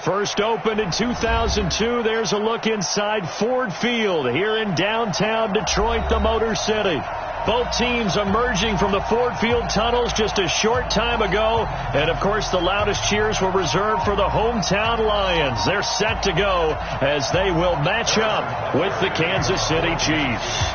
First opened in 2002. There's a look inside Ford Field here in downtown Detroit, the Motor City. Both teams emerging from the Ford Field tunnels just a short time ago. And, of course, the loudest cheers were reserved for the hometown Lions. They're set to go as they will match up with the Kansas City Chiefs.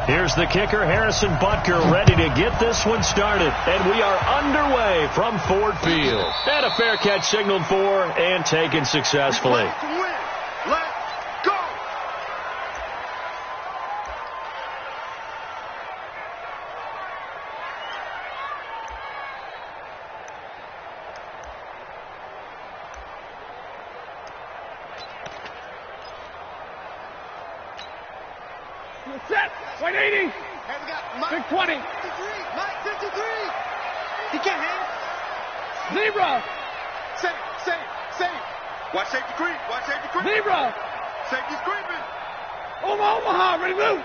Here's the kicker, Harrison Butker, ready to get this one started. And we are underway from Ford Field. And a fair catch signaled for and taken successfully. Let's go! Set. 180. Big 20. Mike 53. He can't hang. Zebra. Safe. Watch safety creep. Zebra. Safety's creeping. Omaha. Ready to move.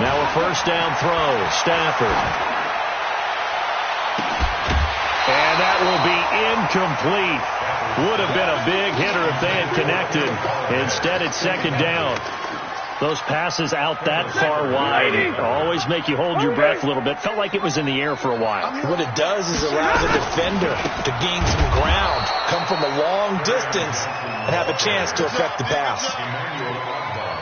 Now a first down throw. Stafford. And that will be incomplete. Would have been a big hitter if they had connected. Instead, it's second down. Those passes out that far wide always make you hold your breath a little bit. Felt like it was in the air for a while. What it does is allow the defender to gain some ground, come from a long distance, and have a chance to affect the pass.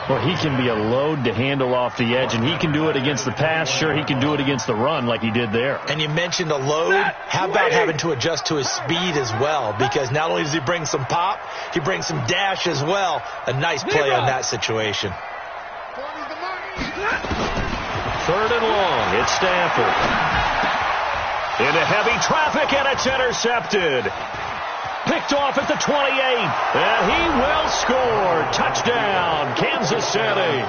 Well, he can be a load to handle off the edge, and he can do it against the pass. Sure, he can do it against the run like he did there. And you mentioned a load. How about having to adjust to his speed as well? Because not only does he bring some pop, he brings some dash as well. A nice play on that situation. Third and long. It's Stafford. Into heavy traffic, and it's intercepted. Picked off at the 28. And he will score. Touchdown, Kansas City.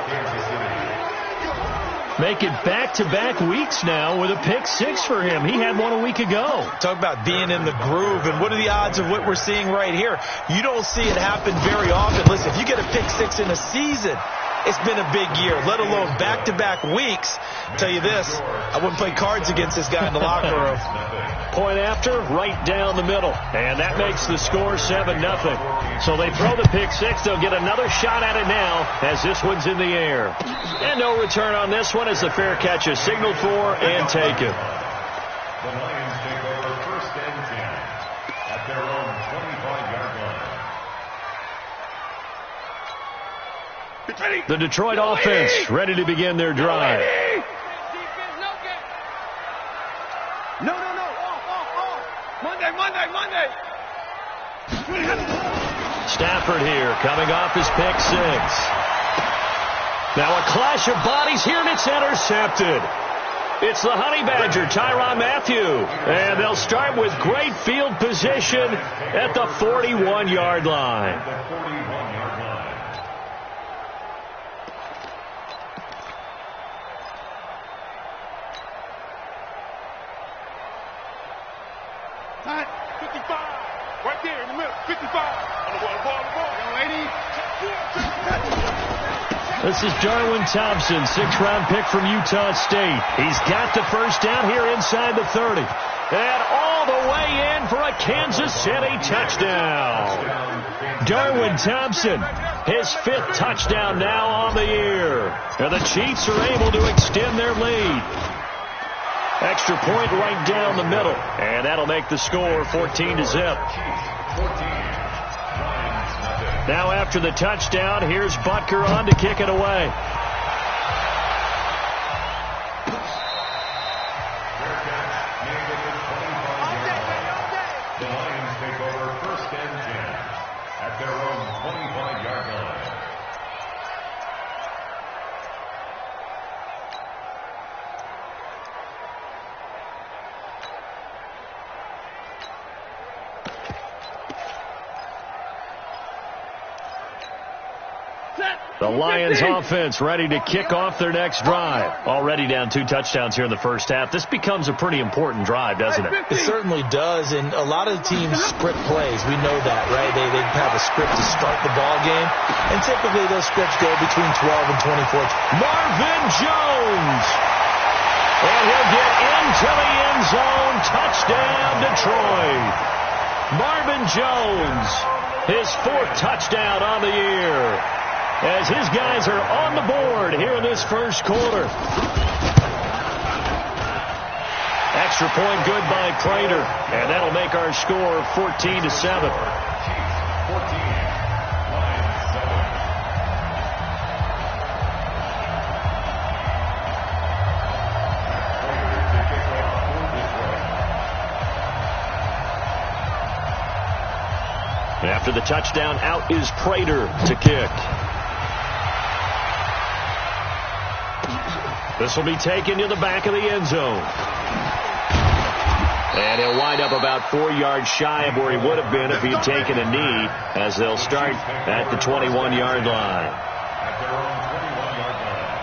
Make it back-to-back weeks now with a pick six for him. He had one a week ago. Talk about being in the groove, and what are the odds of what we're seeing right here? You don't see it happen very often. Listen, if you get a pick six in a season, it's been a big year, let alone back-to-back weeks. Tell you this, I wouldn't play cards against this guy in the locker room. Point after, right down the middle. And that makes the score 7-0. So they throw the pick six. They'll get another shot at it now as this one's in the air. And no return on this one as the fair catch is signaled for and taken. The Lions take over first and 10 at their own 25-yard line. The Detroit offense ready to begin their drive. No. Monday. Stafford here coming off his pick six. Now a clash of bodies here, and it's intercepted. It's the Honey Badger, Tyrann Mathieu. And they'll start with great field position at the 41-yard line. This is Darwin Thompson, sixth-round pick from Utah State. He's got the first down here inside the 30. And all the way in for a Kansas City touchdown. Darwin Thompson, his fifth touchdown now on the year. And the Chiefs are able to extend their lead. Extra point right down the middle. And that'll make the score 14-0. Now after the touchdown, here's Butker on to kick it away. The Lions take over first and 10 at their own 25-yard line. The Lions offense ready to kick off their next drive. Already down 2 touchdowns here in the first half. This becomes a pretty important drive, doesn't it? It certainly does, and a lot of the teams script plays. We know that, right? They have a script to start the ball game, and typically those scripts go between 12 and 24. Marvin Jones! And he'll get into the end zone. Touchdown, Detroit. Marvin Jones, his 4th touchdown on the year, as his guys are on the board here in this first quarter. Extra point good by Prater, and that'll make our score 14-7. After the touchdown, out is Prater to kick. This will be taken to the back of the end zone. And he'll wind up about 4 yards shy of where he would have been if he had taken a knee, as they'll start at the 21-yard line. At their own 21-yard line.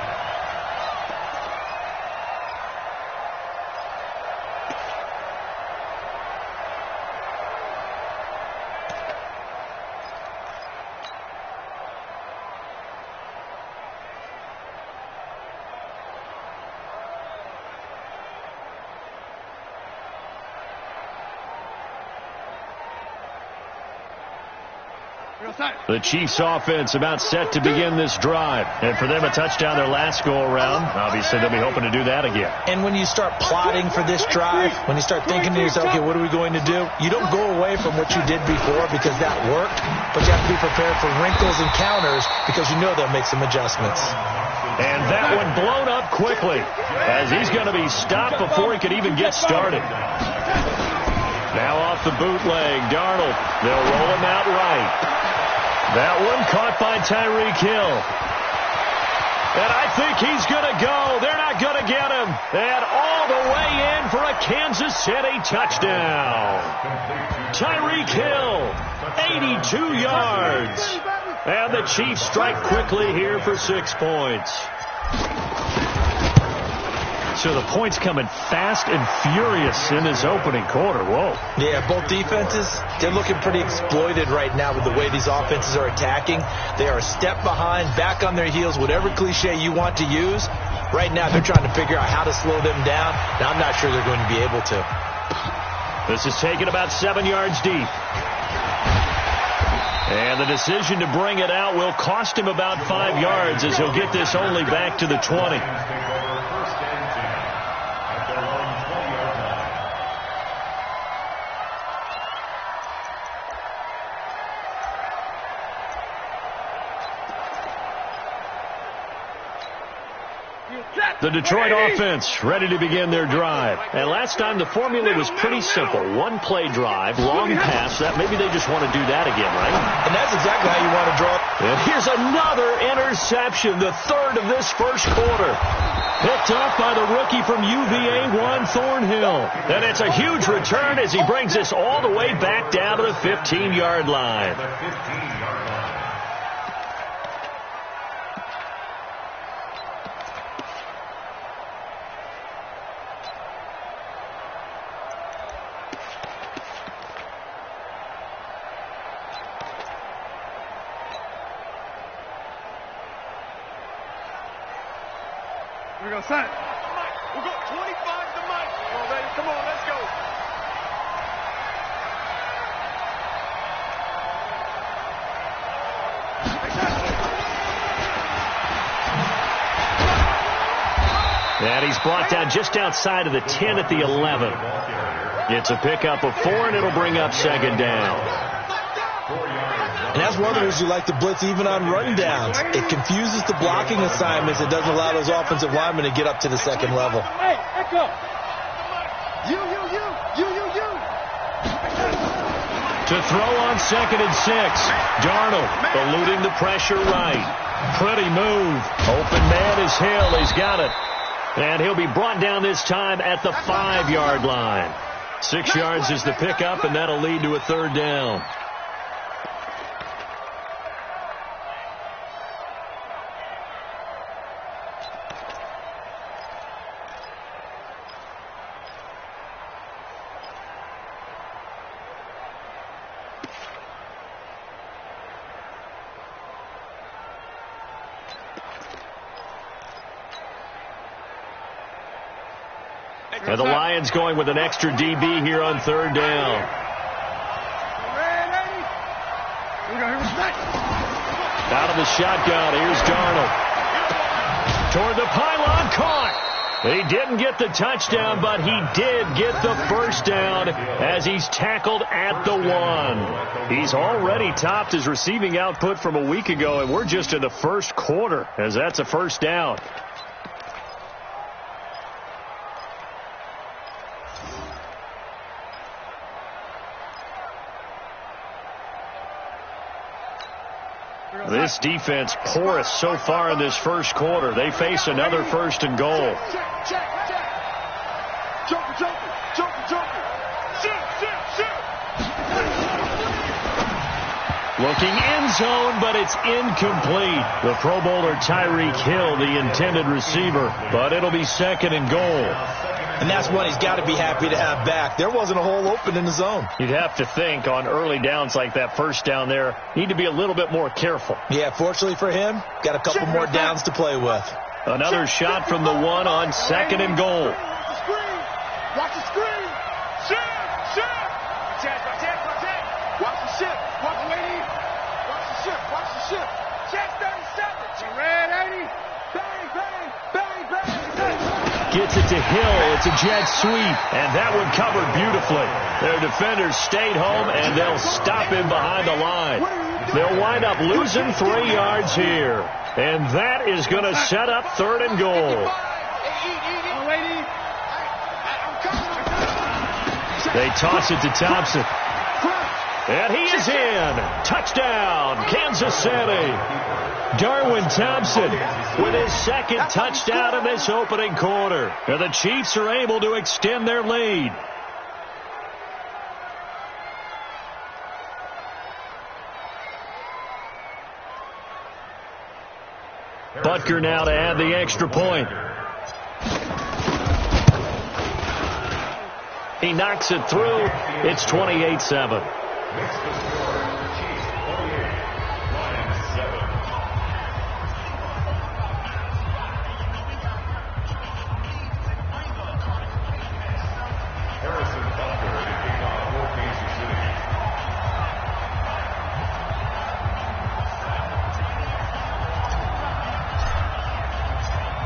The Chiefs offense about set to begin this drive. And for them, a touchdown their last go-around. Obviously, they'll be hoping to do that again. And when you start plotting for this drive, when you start thinking to yourself, okay, what are we going to do? You don't go away from what you did before because that worked, but you have to be prepared for wrinkles and counters because you know they'll make some adjustments. And that one blown up quickly as he's going to be stopped before he could even get started. Now off the bootleg, Darnold. They'll roll him out right. That one caught by Tyreek Hill. And I think he's going to go. They're not going to get him. And all the way in for a Kansas City touchdown. Tyreek Hill, 82 yards. And the Chiefs strike quickly here for 6 points. So the points coming fast and furious in this opening quarter. Whoa. Yeah, both defenses, they're looking pretty exploited right now with the way these offenses are attacking. They are a step behind, back on their heels, whatever cliche you want to use. Right now, they're trying to figure out how to slow them down. Now, I'm not sure they're going to be able to. This is taken about 7 yards deep. And the decision to bring it out will cost him about 5 yards as he'll get this only back to the 20. The Detroit offense ready to begin their drive. And last time the formula was pretty simple. One play drive, long pass. That maybe they just want to do that again, right? And that's exactly how you want to draw. And here's another interception, the 3rd of this first quarter. Picked off by the rookie from UVA, Juan Thornhill. And it's a huge return as he brings this all the way back down to the 15-yard line. We're going to sign it. We'll go 25 to Mike. Come on, baby. Come on, let's go. And he's brought down just outside of the 10 at the 11. It's a pickup of 4, and it'll bring up 2nd down. And that's one of the reasons you like to blitz even on rundowns. It confuses the blocking assignments. It doesn't allow those offensive linemen to get up to the 2nd level. Hey, echo. You. To throw on 2nd and 6. Darnold eluding the pressure right. Pretty move. Open man is Hill. He's got it. And he'll be brought down this time at the 5-yard line. 6 yards is the pickup, and that'll lead to a 3rd down. And the Lions going with an extra DB here on third down. Out of the shotgun, here's Darnold. Toward the pylon, caught. He didn't get the touchdown, but he did get the first down as he's tackled at the 1. He's already topped his receiving output from a week ago, and we're just in the first quarter as that's a first down. This defense porous so far in this first quarter. They face another first and goal. Looking end zone, but it's incomplete. The Pro Bowler Tyreek Hill, the intended receiver, but it'll be second and goal. And that's one he's got to be happy to have back. There wasn't a hole open in the zone. You'd have to think on early downs like that first down there, need to be a little bit more careful. Yeah, fortunately for him, got a couple more downs to play with. Another shot from the 1 on second and goal. Watch the screen. Shift. Watch the shift. Watch the lady. Watch the shift. Check 37. Red 80. Bang. Gets it to Hill. It's a jet sweep, and that one covered beautifully. Their defenders stayed home, and they'll stop him behind the line. They'll wind up losing 3 yards here, and that is going to set up third and goal. They toss it to Thompson. And he is in. Touchdown, Kansas City. Darwin Thompson with his second touchdown in this opening quarter. And the Chiefs are able to extend their lead. Butker now to add the extra point. He knocks it through. It's 28-7.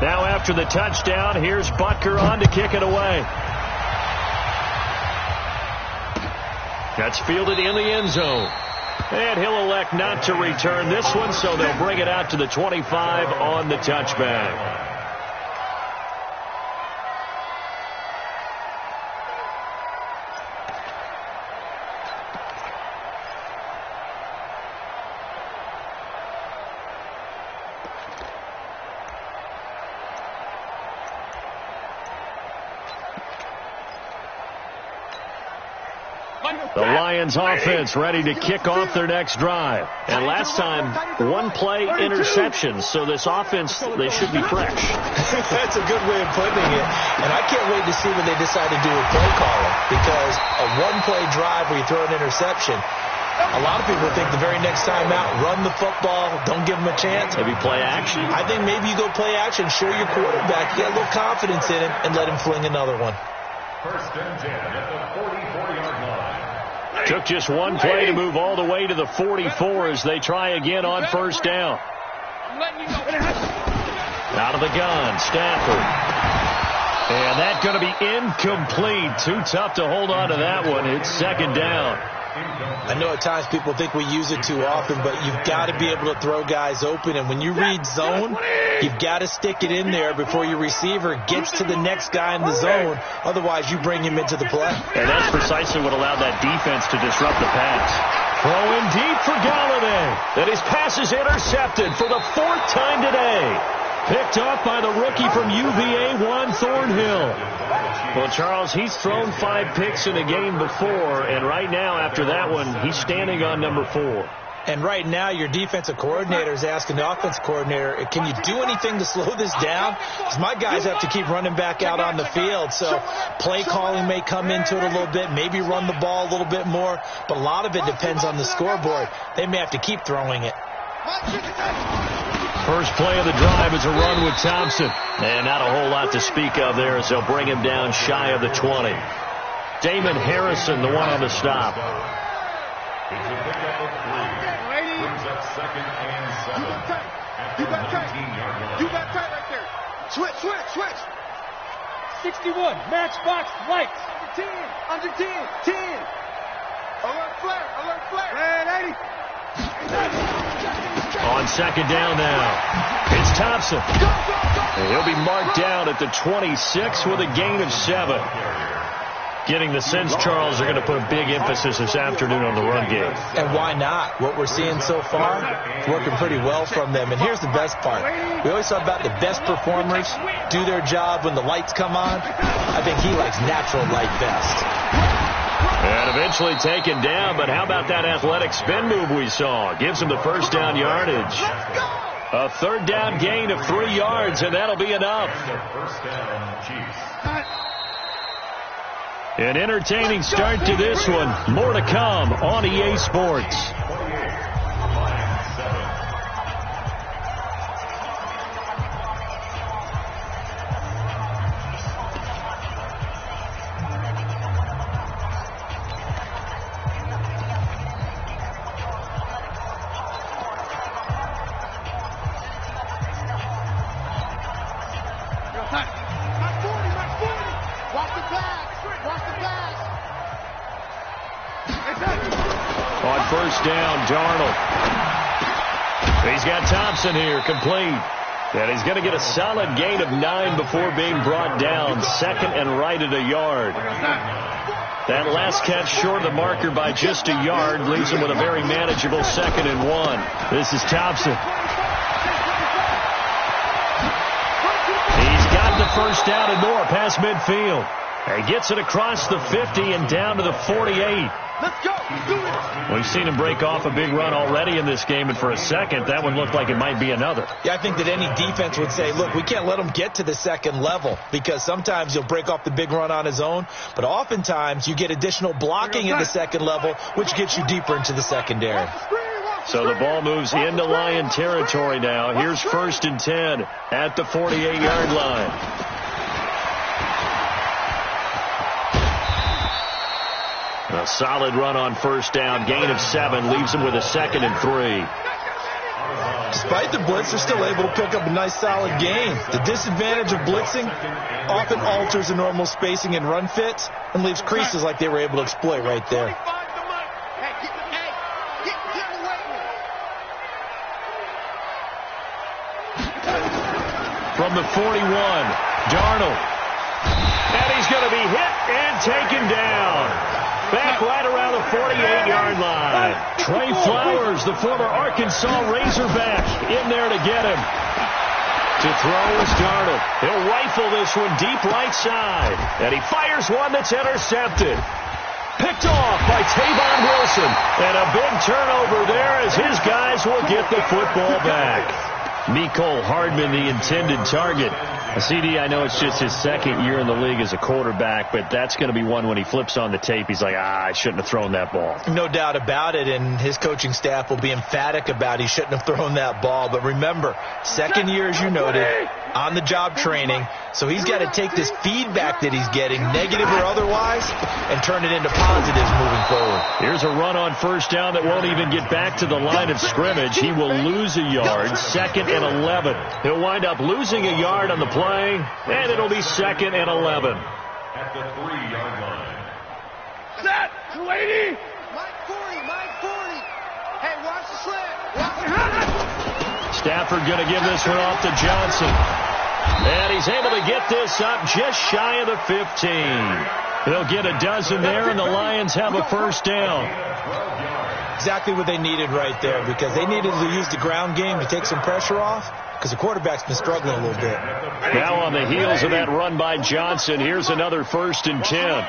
Now after the touchdown, here's Butker on to kick it away. That's fielded in the end zone. And he'll elect not to return this one, so they'll bring it out to the 25 on the touchback. The Lions offense ready to kick off their next drive. And last time, 1 play interception. So this offense, they should be fresh. That's a good way of putting it. And I can't wait to see what they decide to do with play calling. Because a 1-play drive where you throw an interception, a lot of people think the very next time out, run the football, don't give them a chance. Maybe play action? I think maybe you go play action, show your quarterback, get a little confidence in him, and let him fling another one. First and 10 at the 44-yard line. Took just 1 play to move all the way to the 44 as they try again on first down. Out of the gun, Stafford. And that's going to be incomplete. Too tough to hold on to that one. It's second down. I know at times people think we use it too often, but you've got to be able to throw guys open. And when you read zone, you've got to stick it in there before your receiver gets to the next guy in the zone. Otherwise, you bring him into the play. And that's precisely what allowed that defense to disrupt the pass. Throw in deep for Galladay. And his pass is intercepted for the 4th time today. Picked off by the rookie from UVA, Juan Thornhill. Well, Charles, he's thrown 5 picks in a game before, and right now, after that one, he's standing on number 4. And right now, your defensive coordinator is asking the offensive coordinator, can you do anything to slow this down? Because my guys have to keep running back out on the field. So play calling may come into it a little bit, maybe run the ball a little bit more, but a lot of it depends on the scoreboard. They may have to keep throwing it. First play of the drive is a run with Thompson. And not a whole lot to speak of there as they'll bring him down shy of the 20. Damon Harrison, the one on the stop. It's a pickup of 3. Brings up second and 7. You got tight. You got tight right there. Switch. 61, match box, lights. Under 10. Alert flare. Man, 80. On second down now, it's Thompson. And he'll be marked down at the 26 with a gain of 7. Getting the sense, Charles, are going to put a big emphasis this afternoon on the run game. And why not? What we're seeing so far, it's working pretty well from them. And here's the best part. We always talk about the best performers do their job when the lights come on. I think he likes natural light best. And eventually taken down, but how about that athletic spin move we saw? Gives him the first down yardage. A third down gain of 3 yards, and that'll be enough. First down, Chiefs. An entertaining start to this one. More to come on EA Sports. On first down, Darnold. He's got Thompson here, complete. And he's going to get a solid gain of 9 before being brought down. Second and right at a yard. That last catch short of the marker by just a yard leaves him with a very manageable 2nd and 1. This is Thompson. He's got the first down and more past midfield. He gets it across the 50 and down to the 48. Let's go. Do it. We've seen him break off a big run already in this game, and for a second, that one looked like it might be another. Yeah, I think that any defense would say, look, we can't let him get to the second level because sometimes he'll break off the big run on his own, but oftentimes you get additional blocking at the second level, which gets you deeper into the secondary. So the ball moves into Lion territory now. Here's 1st and 10 at the 48-yard line. A solid run on first down. Gain of 7 leaves him with a 2nd and 3. Despite the blitz, they're still able to pick up a nice solid gain. The disadvantage of blitzing often alters the normal spacing and run fits and leaves creases like they were able to exploit right there. From the 41, Darnold. And he's going to be hit and taken down. Back right around the 48-yard line. Trey Flowers, the former Arkansas Razorback, in there to get him. To throw is Darnold. He'll rifle this one deep right side. And he fires one that's intercepted. Picked off by Tavon Wilson. And a big turnover there as his guys will get the football back. Mecole Hardman, the intended target. CD, I know it's just his 2nd year in the league as a quarterback, but that's going to be one when he flips on the tape. He's like, I shouldn't have thrown that ball. No doubt about it, and his coaching staff will be emphatic about he shouldn't have thrown that ball. But remember, 2nd year, as you noted, on-the-job training, so he's got to take this feedback that he's getting, negative or otherwise, and turn it into positives moving forward. Here's a run on first down that won't even get back to the line of scrimmage. He will lose a yard, 2nd and 11. He'll wind up losing a yard on the play, and it'll be 2nd and 11. At the 3-yard line. Set. 280. Mike 40. Hey, watch the slant. Stafford going to give this one off to Johnson. And he's able to get this up just shy of the 15. He'll get a dozen there, and the Lions have a first down. Exactly what they needed right there, because they needed to use the ground game to take some pressure off, because the quarterback's been struggling a little bit. Now on the heels of that run by Johnson, here's another 1st and 10. 11.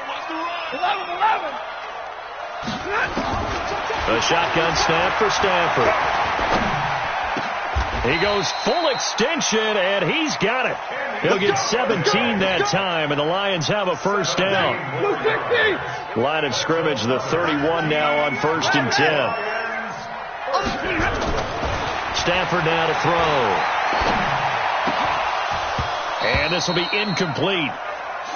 A shotgun snap for Stafford. He goes full extension, and he's got it. He'll get 17 that time, and the Lions have a first down. Line of scrimmage, the 31 now on 1st and 10. Stafford now to throw. And this will be incomplete.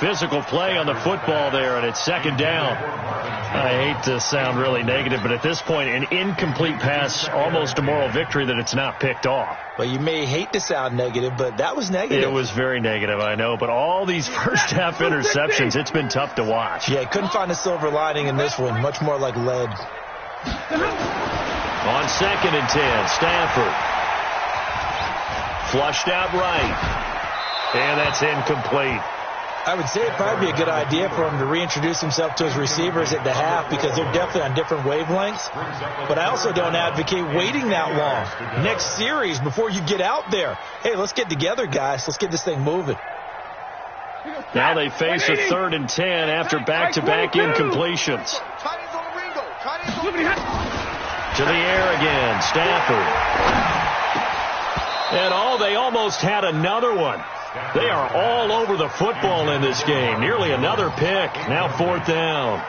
Physical play on the football there, and it's second down. I hate to sound really negative, but at this point, an incomplete pass, almost a moral victory that it's not picked off. Well, you may hate to sound negative, but that was negative. It was very negative, I know, but all these first-half interceptions, it's been tough to watch. Yeah, couldn't find a silver lining in this one, much more like lead. On 2nd and 10, Stafford. Flushed out right. And that's incomplete. I would say it'd probably be a good idea for him to reintroduce himself to his receivers at the half because they're definitely on different wavelengths. But I also don't advocate waiting that long. Next series, before you get out there, hey, let's get together, guys. Let's get this thing moving. Now they face a 3rd and 10 after back-to-back incompletions. To the air again, Stafford. And they almost had another one. They are all over the football in this game. Nearly another pick. Now 4th down.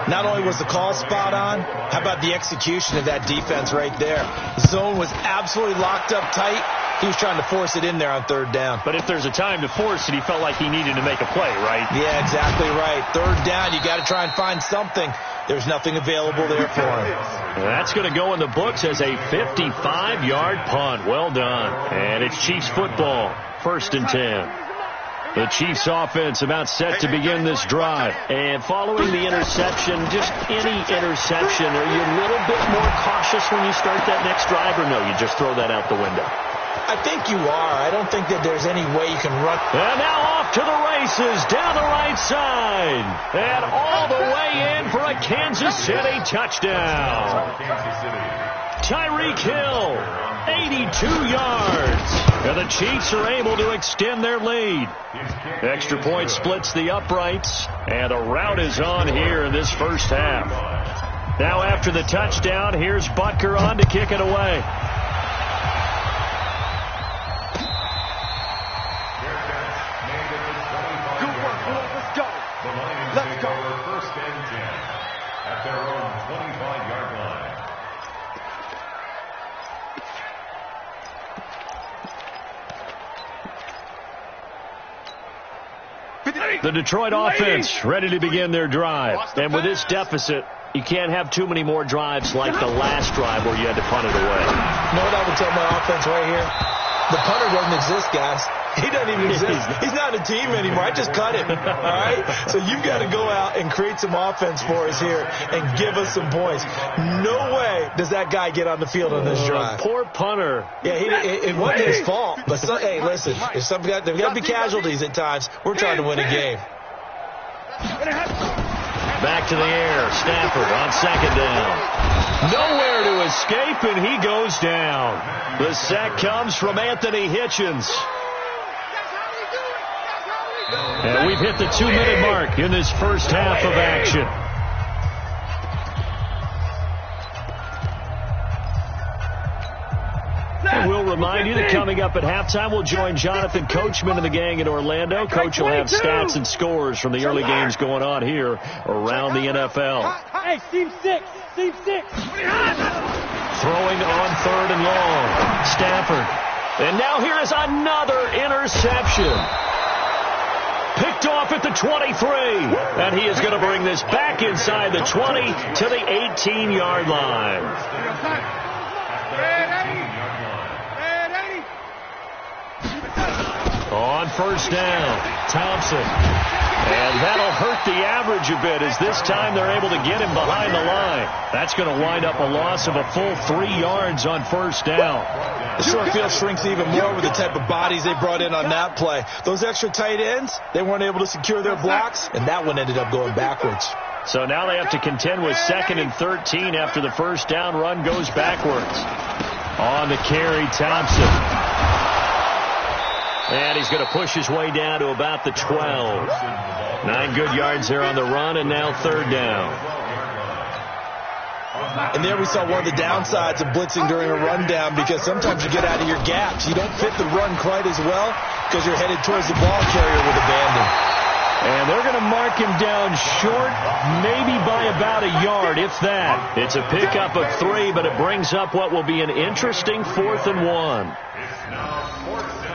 Not only was the call spot on, how about the execution of that defense right there? The zone was absolutely locked up tight. He was trying to force it in there on 3rd down. But if there's a time to force it, he felt like he needed to make a play, right? Yeah, exactly right. 3rd down, you got to try and find something. There's nothing available there for him. That's going to go in the books as a 55-yard punt. Well done. And it's Chiefs football. 1st and 10. The Chiefs offense about set to begin this drive. And following the interception, just any interception, are you a little bit more cautious when you start that next drive, or no, you just throw that out the window? I think you are. I don't think that there's any way you can run. And now off to the races down the right side. And all the way in for a Kansas City touchdown. Tyreek Hill, 82 yards. And the Chiefs are able to extend their lead. Extra point splits the uprights. And a rout is on here in this first half. Now after the touchdown, here's Butker on to kick it away. Let's go. 1st and 10 at their own 25-yard line. The Detroit offense ready to begin their drive. And with this deficit, you can't have too many more drives like the last drive where you had to punt it away. You know what I would tell my offense right here? The punter doesn't exist, guys. He doesn't even exist. He's not a team anymore. I just cut him. All right? So you've got to go out and create some offense for us here and give us some points. No way does that guy get on the field on this drive. Poor punter. Yeah, it wasn't his fault. But hey, listen, there's got to be casualties at times. We're trying to win a game. Back to the air. Stafford on 2nd down. Nowhere to escape, and he goes down. The sack comes from Anthony Hitchens. And we've hit the 2-minute mark in this first half of action. And we'll remind you that coming up at halftime, we'll join Jonathan Coachman and the gang in Orlando. Coach will have stats and scores from the early games going on here around the NFL. Hey, team 6. Team 6. Throwing on 3rd and long. Stafford. And now here is another interception. Picked off at the 23. And he is going to bring this back inside the 20 to the 18-yard line. On 1st down, Thompson. And that'll hurt the average a bit as this time they're able to get him behind the line. That's going to wind up a loss of a full 3 yards on 1st down. The short field shrinks even more with the type of bodies they brought in on that play. Those extra tight ends, they weren't able to secure their blocks, and that one ended up going backwards. So now they have to contend with 2nd and 13 after the 1st down run goes backwards. On the carry, Thompson. And he's going to push his way down to about the 12. 9 good yards there on the run, and now 3rd down. And there we saw one of the downsides of blitzing during a rundown because sometimes you get out of your gaps. You don't fit the run quite as well because you're headed towards the ball carrier with abandon. And they're going to mark him down short, maybe by about a yard, if that. It's a pickup of 3, but it brings up what will be an interesting 4th and 1.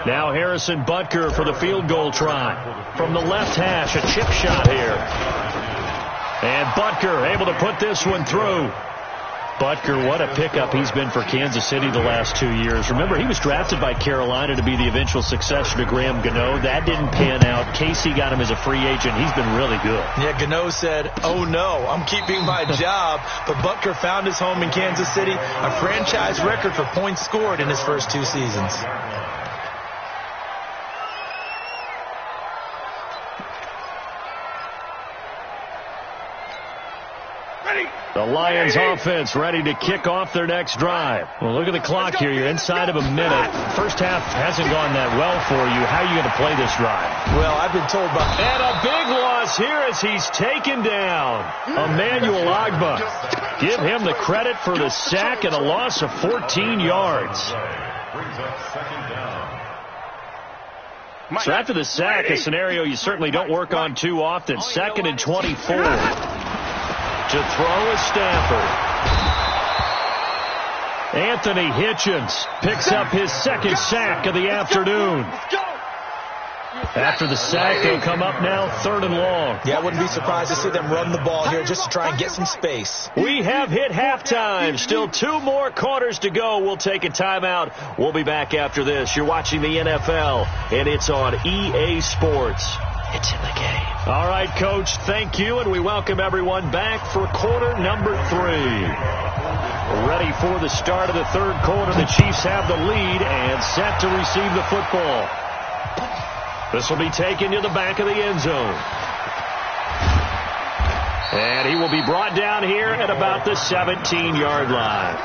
Now Harrison Butker for the field goal try. From the left hash, a chip shot here. And Butker able to put this one through. Butker, what a pickup he's been for Kansas City the last 2 years. Remember, he was drafted by Carolina to be the eventual successor to Graham Gano. That didn't pan out. Casey got him as a free agent. He's been really good. Yeah, Gano said, oh no, I'm keeping my job. But Butker found his home in Kansas City, a franchise record for points scored in his first 2 seasons. The Lions offense ready to kick off their next drive. Well, look at the clock here. You're inside of a minute. First half hasn't gone that well for you. How are you going to play this drive? Well, I've been told by... And a big loss here as he's taken down. Emmanuel Ogbah. Give him the credit for the sack and a loss of 14 yards. So after the sack, a scenario you certainly don't work on too often. 2nd and 24. To throw is Stafford. Anthony Hitchens picks up his 2nd sack of the afternoon. After the sack, they'll come up now 3rd and long. Yeah, I wouldn't be surprised to see them run the ball here just to try and get some space. We have hit halftime. Still 2 more quarters to go. We'll take a timeout. We'll be back after this. You're watching the NFL, and it's on EA Sports. It's in the game. All right, Coach, thank you, and we welcome everyone back for quarter number 3. Ready for the start of the 3rd quarter. The Chiefs have the lead and set to receive the football. This will be taken to the back of the end zone. And he will be brought down here at about the 17-yard line.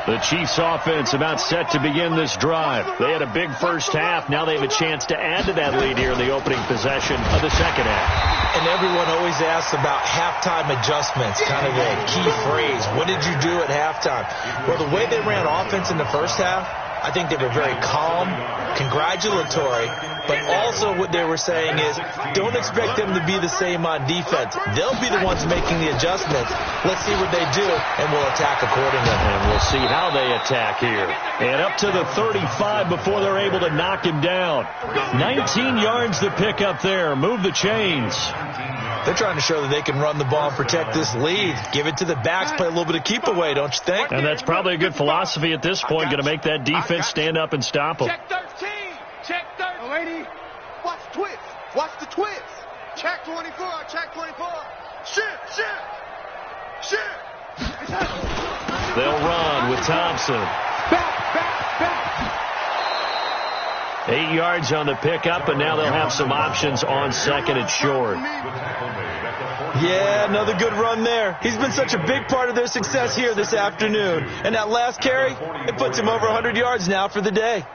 The Chiefs offense about set to begin this drive. They had a big first half. Now they have a chance to add to that lead here in the opening possession of the second half. And everyone always asks about halftime adjustments, kind of the key phrase. What did you do at halftime? Well, the way they ran offense in the first half, I think they were very calm, congratulatory, but also what they were saying is don't expect them to be the same on defense. They'll be the ones making the adjustments. Let's see what they do, and we'll attack accordingly. And we'll see how they attack here. And up to the 35 before they're able to knock him down. 19 yards to pick up there. Move the chains. They're trying to show that they can run the ball and protect this lead. Give it to the backs, play a little bit of keep away, don't you think? And that's probably a good philosophy at this point, going to make that defense stand up and stop them. Check 13. Check 13. Lady, watch the twist. Watch the twist. Check 24. Check 24. Shift. They'll run with Thompson. Back. 8 yards on the pickup, and now they'll have some options on 2nd and short. Yeah, another good run there. He's been such a big part of their success here this afternoon. And that last carry, it puts him over 100 yards now for the day.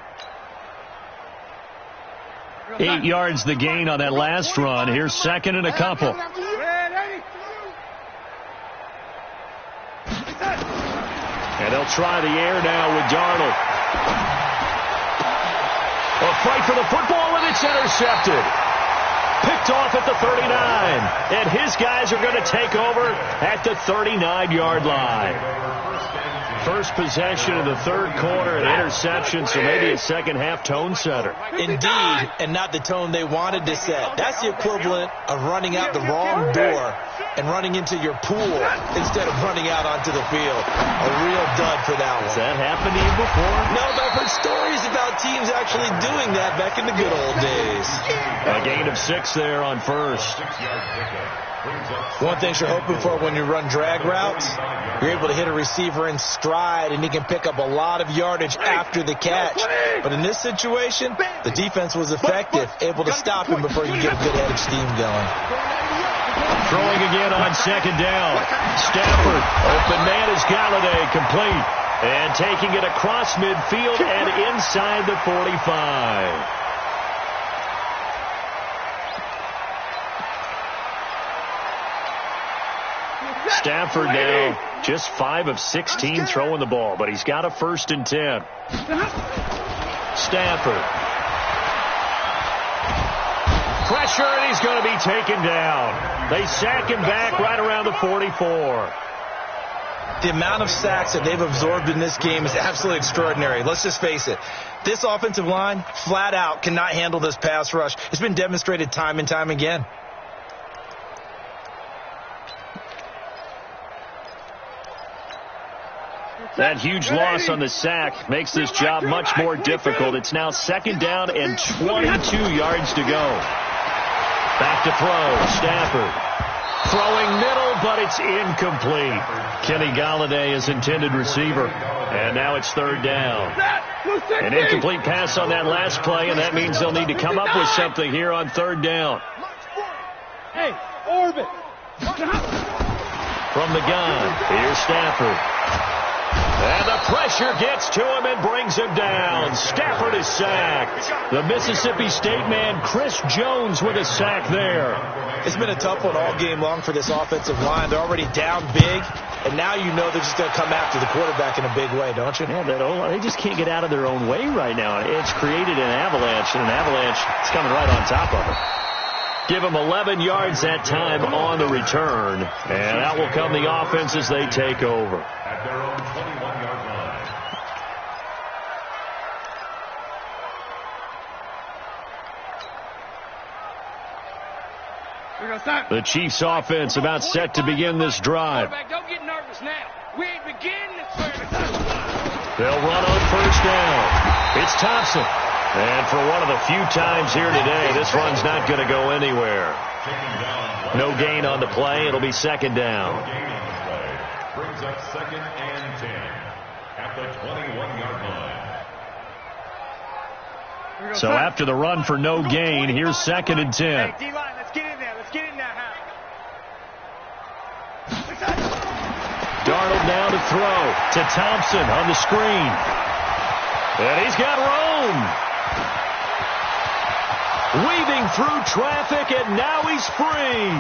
8 yards the gain on that last run. Here's 2nd and a couple. And they'll try the air now with Darnold. A fight for the football, and it's intercepted. Picked off at the 39. And his guys are going to take over at the 39-yard line. First possession of the 3rd quarter, an interception, so maybe a second-half tone setter. Indeed, and not the tone they wanted to set. That's the equivalent of running out the wrong door and running into your pool instead of running out onto the field. A real dud for that one. Has that happened to you before? No, but I've heard stories about teams actually doing that back in the good old days. A gain of 6 there on first. One thing you're hoping for when you run drag routes, you're able to hit a receiver in stride, and he can pick up a lot of yardage after the catch. But in this situation, the defense was effective, able to stop him before you get a good head of steam going. Throwing again on 2nd down. Stafford, open man is Galladay, complete. And taking it across midfield and inside the 45. Stafford now just 5 of 16 throwing the ball, but he's got a 1st and 10. Stafford. Pressure, and he's going to be taken down. They sack him back right around the 44. The amount of sacks that they've absorbed in this game is absolutely extraordinary. Let's just face it. This offensive line, flat out, cannot handle this pass rush. It's been demonstrated time and time again. That huge loss on the sack makes this job much more difficult. It's now 2nd down and 22 yards to go. Back to throw. Stafford. Throwing middle, but it's incomplete. Kenny Golladay is intended receiver. And now it's 3rd down. An incomplete pass on that last play, and that means they'll need to come up with something here on 3rd down. Hey, orbit. From the gun, here's Stafford. And the pressure gets to him and brings him down. Stafford is sacked. The Mississippi State man, Chris Jones, with a sack there. It's been a tough one all game long for this offensive line. They're already down big, and now you know they're just going to come after the quarterback in a big way, don't you? Yeah, they just can't get out of their own way right now. It's created an avalanche, and an avalanche is coming right on top of it. Give them 11 yards that time on the return, and out will come the offense as they take over. At their own 21-yard line. The Chiefs offense about set to begin this drive. Don't get nervous now. We ain't beginning this service. They'll run on 1st down. It's Thompson. And for one of the few times here today, this run's not going to go anywhere. No gain on the play. It'll be 2nd down. No gain on the play. Brings up 2nd and 10 at the 21-yard line. So after the run for no gain, here's 2nd and 10. Hey, D-line, let's get in there. Let's get in there, Hal. Darnold now to throw to Thompson on the screen. And he's got room. Weaving through traffic, and now he's free.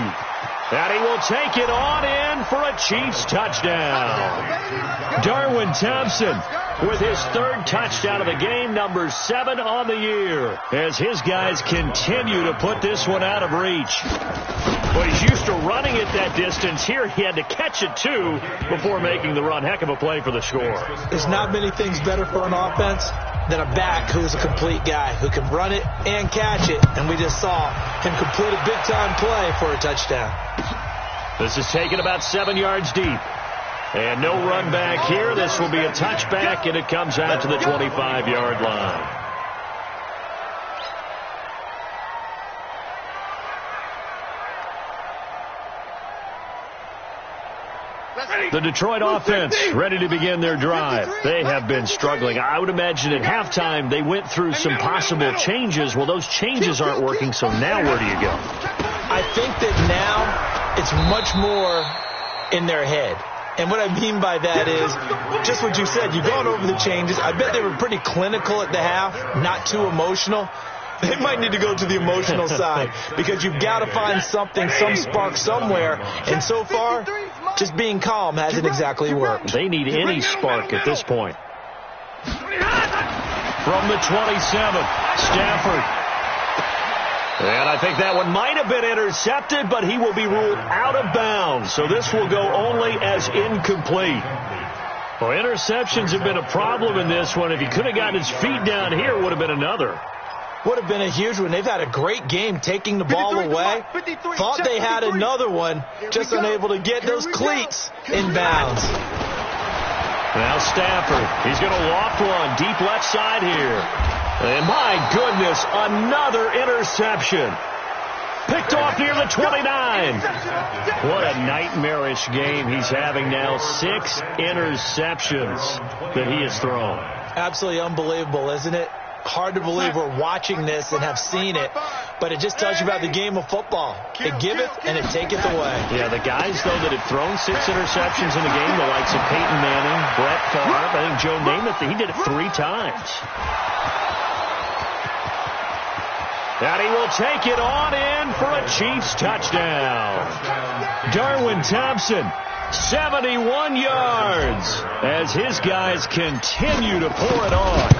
And he will take it on in for a Chiefs touchdown. Darwin Thompson with his 3rd touchdown of the game, number 7 on the year, as his guys continue to put this one out of reach. Well, he's used to running it that distance. Here he had to catch it, too, before making the run. Heck of a play for the score. There's not many things better for an offense than a back who's a complete guy, who can run it and catch it. And we just saw him complete a big-time play for a touchdown. This is taken about 7 yards deep. And no run back here. This will be a touchback, and it comes out to the 25-yard line. The Detroit offense ready to begin their drive. They have been struggling. I would imagine at halftime they went through some possible changes. Well, those changes aren't working, so now where do you go? I think that now it's much more in their head. And what I mean by that is just what you said. You've gone over the changes. I bet they were pretty clinical at the half, not too emotional. They might need to go to the emotional side because you've got to find something, some spark somewhere. And so far, just being calm hasn't exactly worked. They need any spark at this point. From the 27, Stafford. And I think that one might have been intercepted, but he will be ruled out of bounds. So this will go only as incomplete. Well, interceptions have been a problem in this one. If he could have gotten his feet down here, it would have been another. Would have been a huge one. They've had a great game taking the ball away. Thought they had another one, just unable to get those cleats in bounds. Now Stafford, he's going to loft one deep left side here. And my goodness, another interception. Picked off near the 29. What a nightmarish game he's having now. 6 interceptions that he has thrown. Absolutely unbelievable, isn't it? Hard to believe we're watching this and have seen it, but it just tells you about the game of football. It giveth and it taketh away. Yeah, the guys, though, that have thrown 6 interceptions in the game, the likes of Peyton Manning, Brett Favre, I think Joe Namath, he did it 3 times. And he will take it on in for a Chiefs touchdown. Darwin Thompson, 71 yards, as his guys continue to pour it on.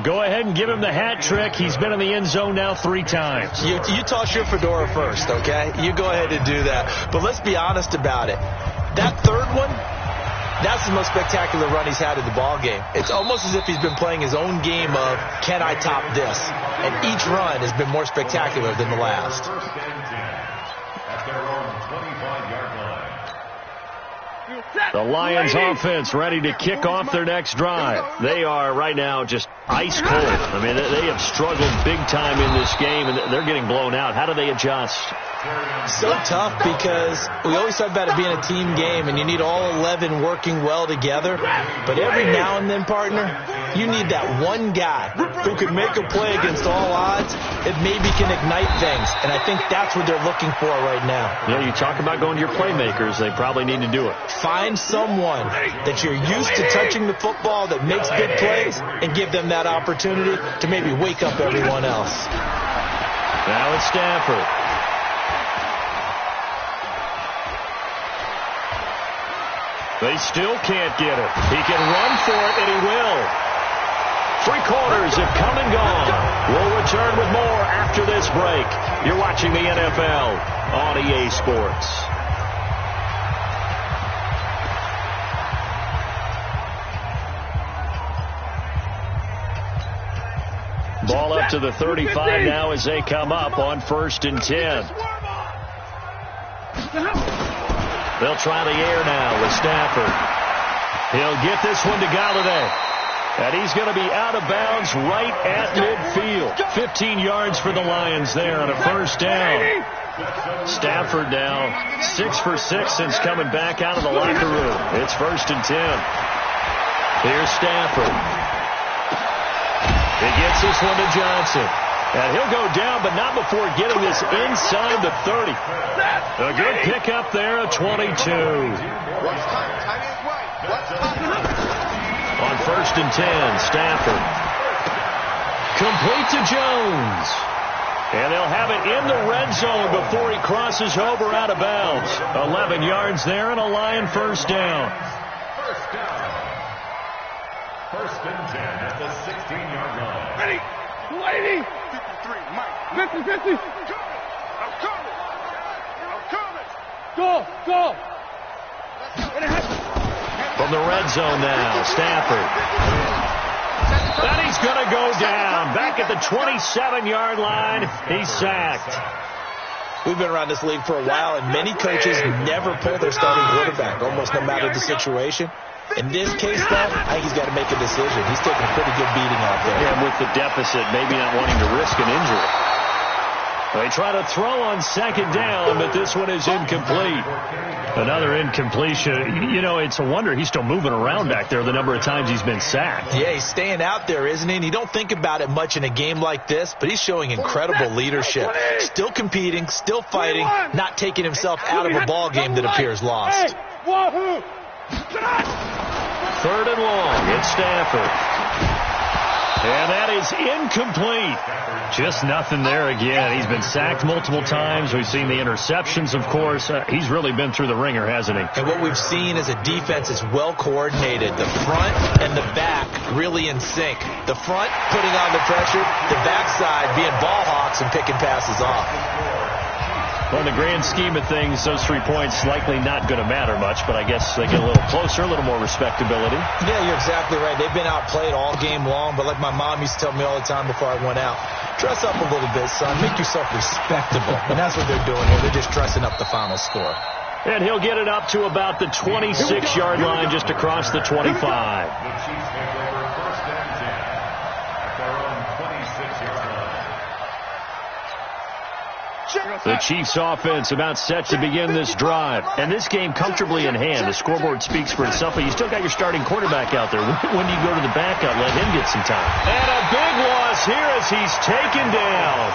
Go ahead and give him the hat trick. He's been in the end zone now 3 times. You toss your fedora first, okay? You go ahead and do that. But let's be honest about it. That third one, that's the most spectacular run he's had in the ball game. It's almost as if he's been playing his own game of, can I top this? And each run has been more spectacular than the last. First and 10 at their own 25-yard line. The Lions offense ready to kick off their next drive. They are right now just ice cold. I mean, they have struggled big time in this game, and they're getting blown out. How do they adjust? So tough because we always talk about it being a team game, and you need all 11 working well together. But every now and then, partner, you need that one guy who can make a play against all odds that maybe can ignite things. And I think that's what they're looking for right now. Yeah, you talk about going to your playmakers. They probably need to do it. Find someone that you're used to touching the football that makes big plays and give them that opportunity to maybe wake up everyone else. Now it's Stafford. They still can't get it. He can run for it, and he will. 3 quarters have come and gone. We'll return with more after this break. You're watching the NFL on EA Sports. Ball up to the 35 now as they come up on 1st and 10. They'll try the air now with Stafford. He'll get this one to Galladay. And he's going to be out of bounds right at midfield. 15 yards for the Lions there on a 1st down. Stafford now 6 for 6 since coming back out of the locker room. It's 1st and 10. Here's Stafford. He gets this one to Johnson. And he'll go down, but not before getting this inside the 30. A good pickup there at 22. On 1st and 10, Stafford. Complete to Jones. And they'll have it in the red zone before he crosses over out of bounds. 11 yards there and a Lion 1st down. 1st and 10 at the 16-yard line. Ready, 280. 50, 50. I'm coming. Go. From the red zone now, Stafford. And he's going to go down. Back at the 27-yard line, he's sacked. We've been around this league for a while, and many coaches never pull their starting quarterback, almost no matter the situation. In this case, though, I think he's got to make a decision. He's taking a pretty good beating out there. Yeah, with the deficit, maybe not wanting to risk an injury. They try to throw on 2nd down, but this one is incomplete. Another incompletion. You know, it's a wonder he's still moving around back there the number of times he's been sacked. Yeah, he's staying out there, isn't he? And you don't think about it much in a game like this, but he's showing incredible leadership. Still competing, still fighting, not taking himself out of a ball game that appears lost. 3rd and long. It's Stafford. And that is incomplete. Just nothing there again. He's been sacked multiple times. We've seen the interceptions, of course. He's really been through the ringer, hasn't he? And what we've seen is a defense is well coordinated. The front and the back really in sync. The front putting on the pressure, the backside being ball hawks and picking passes off. Well, in the grand scheme of things, those 3 points likely not going to matter much, but I guess they get a little closer, a little more respectability. Yeah, you're exactly right. They've been outplayed all game long, but like my mom used to tell me all the time before I went out, dress up a little bit, son. Make yourself respectable. And that's what they're doing here. They're just dressing up the final score. And he'll get it up to about the 26-yard line, just across the 25. The Chiefs take over 1st and 10 at their own 26-yard line. The Chiefs offense about set to begin this drive. And this game comfortably in hand. The scoreboard speaks for itself, but you still got your starting quarterback out there. When you go to the backup, let him get some time. And a big loss here as he's taken down.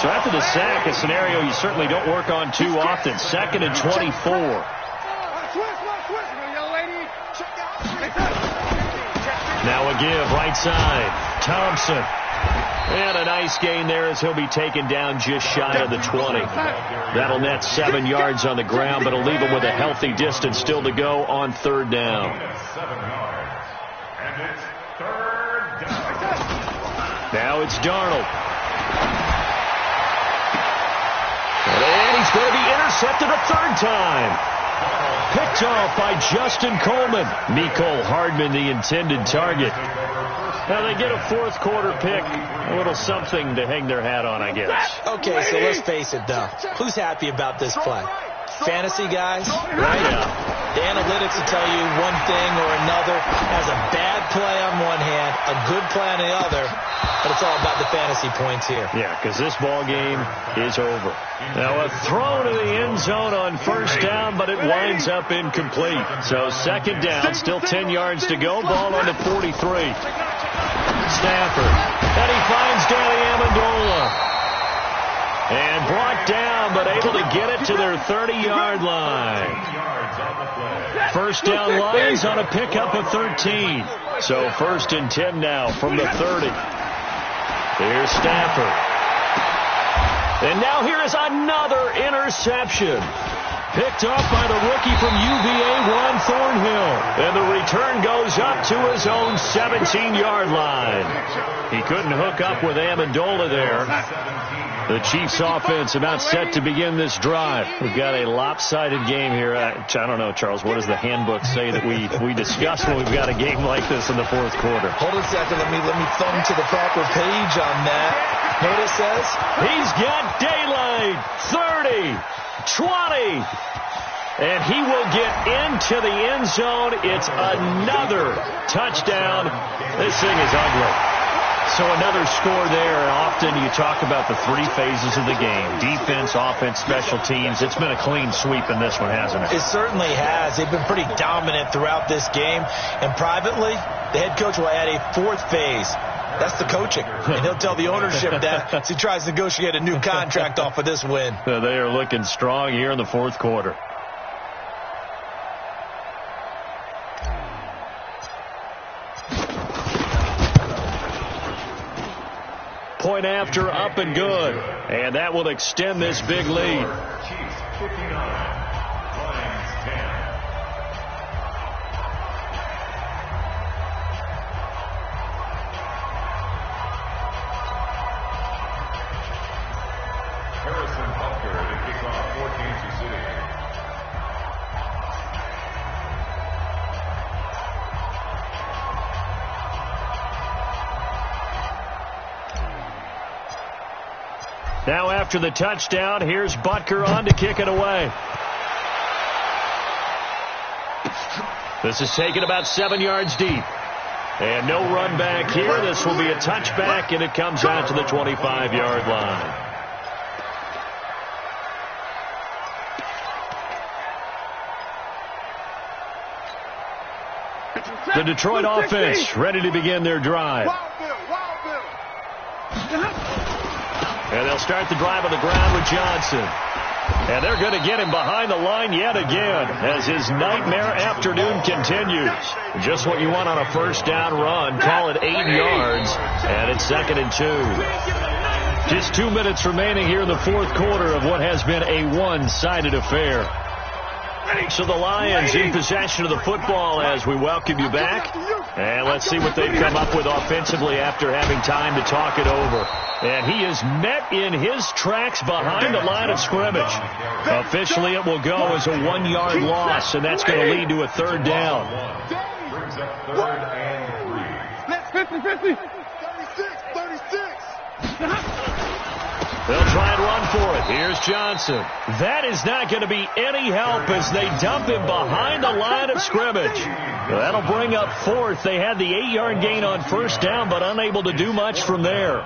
So after the sack, a scenario you certainly don't work on too often. 2nd and 24. Now a give, right side. Thompson. And a nice gain there as he'll be taken down just shy of the 20. That'll net 7 yards on the ground, but it'll leave him with a healthy distance still to go on 3rd down. 7 yards. And it's 3rd down. Now it's Darnold. And he's going to be intercepted a third time. Picked off by Justin Coleman. Mecole Hardman, the intended target. Now they get a fourth quarter pick. A little something to hang their hat on, I guess. Okay, so let's face it, though. Who's happy about this play? Fantasy guys? Right? Yeah. The analytics will tell you one thing or another. Has a bad play on one hand, a good play on the other, but it's all about the fantasy points here. Yeah, because this ball game is over. Now a throw to the end zone on first down, but it winds up incomplete. So second down, still 10 yards to go. Ball on the 43. Stafford. And he finds Danny Amendola. And brought down, but able to get it to their 30-yard line. First down Lions on a pickup of 13. So first and 10 now from the 30. Here's Stafford. And now here is another interception. Picked off by the rookie from UVA, Juan Thornhill. And the return goes up to his own 17-yard line. He couldn't hook up with Amendola there. The Chiefs offense about set to begin this drive. We've got a lopsided game here. I don't know, Charles, what does the handbook say that we discuss when we've got a game like this in the fourth quarter? Hold a second. Let me thumb to the proper page on that. Know what it says? He's got daylight. 30, 20. And he will get into the end zone. It's another touchdown. This thing is ugly. So another score there. Often you talk about the three phases of the game. Defense, offense, special teams. It's been a clean sweep in this one, hasn't it? It certainly has. They've been pretty dominant throughout this game. And privately, the head coach will add a fourth phase. That's the coaching. And he'll tell the ownership that as he tries to negotiate a new contract off of this win. They are looking strong here in the fourth quarter. Point after, up and good. And that will extend this big lead. Chiefs 59, Lions 10. Harrison Butker to kick off for Kansas City. Now after the touchdown, here's Butker on to kick it away. This is taken about 7 yards deep. And no run back here. This will be a touchback, and it comes out to the 25-yard line. The Detroit offense ready to begin their drive. And they'll start the drive on the ground with Johnson. And they're going to get him behind the line yet again as his nightmare afternoon continues. Just what you want on a first down run. Call it 8 yards. And it's 2nd and 2. Just 2 minutes remaining here in the fourth quarter of what has been a one-sided affair. So the Lions in possession of the football as we welcome you back. And let's see what they've come up with offensively after having time to talk it over. And he is met in his tracks behind the line of scrimmage. Officially, it will go as a 1-yard loss, and that's going to lead to a third down. Brings up 3rd and 3. 50-50. 36. They'll try and run for it. Here's Johnson. That is not going to be any help as they dump him behind the line of scrimmage. That'll bring up 4th. They had the 8-yard gain on first down, but unable to do much from there.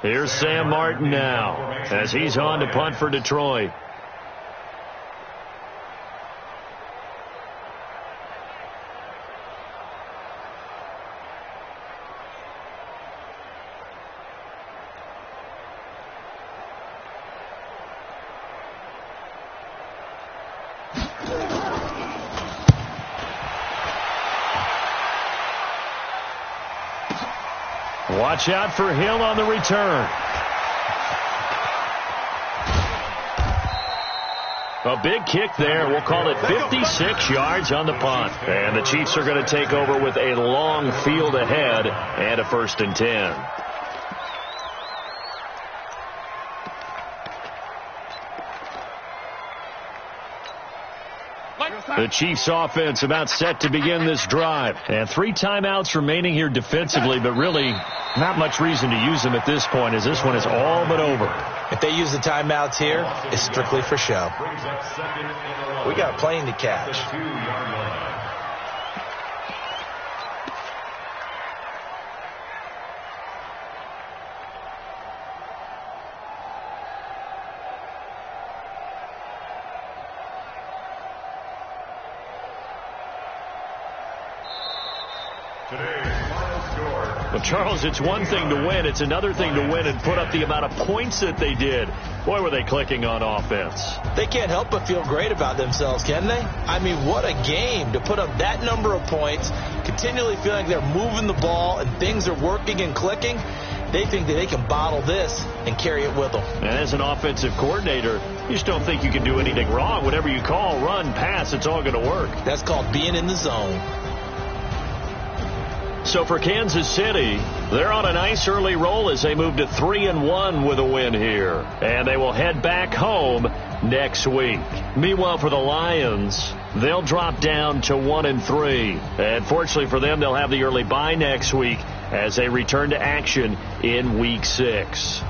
Here's Sam Martin now as he's on to punt for Detroit. Watch out for him on the return. A big kick there. We'll call it 56 yards on the punt. And the Chiefs are going to take over with a long field ahead and a 1st and 10. The Chiefs offense about set to begin this drive. And 3 timeouts remaining here defensively, but really not much reason to use them at this point as this one is all but over. If they use the timeouts here, it's strictly for show. We got a plane to catch. Well, Charles, it's one thing to win. It's another thing to win and put up the amount of points that they did. Boy, were they clicking on offense. They can't help but feel great about themselves, can they? I mean, what a game to put up that number of points, continually feeling they're moving the ball and things are working and clicking. They think that they can bottle this and carry it with them. And as an offensive coordinator, you just don't think you can do anything wrong. Whatever you call, run, pass, it's all going to work. That's called being in the zone. So for Kansas City, they're on a nice early roll as they move to 3-1 with a win here. And they will head back home next week. Meanwhile, for the Lions, they'll drop down to 1-3. And fortunately for them, they'll have the early bye next week as they return to action in Week 6.